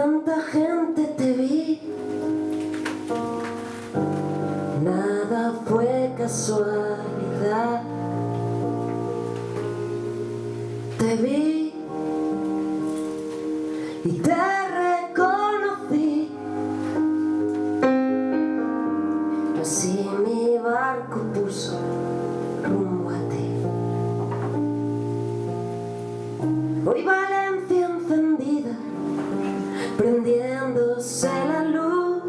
tanta gente te vi, nada fue casualidad. Te vi y te reconocí, así mi barco puso rumbo a ti. Hoy Valencia encendida, prendiéndose la luz.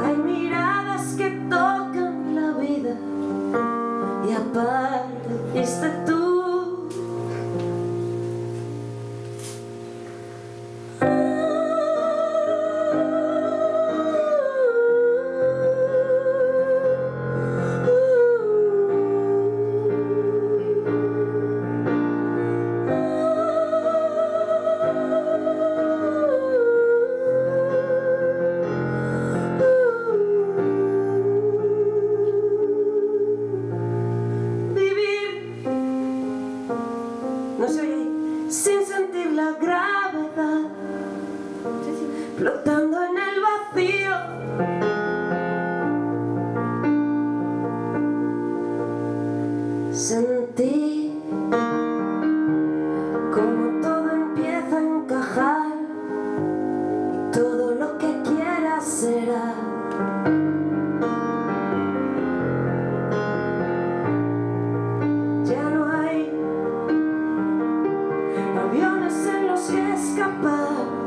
Hay miradas que tocan la vida y apareciste tú. No se oye ahí. Sin sentir la gravedad, flotando en el vacío. Sentí como todo empieza a encajar, y todo lo que quieras será. Ya no hay aviones en los que escapar.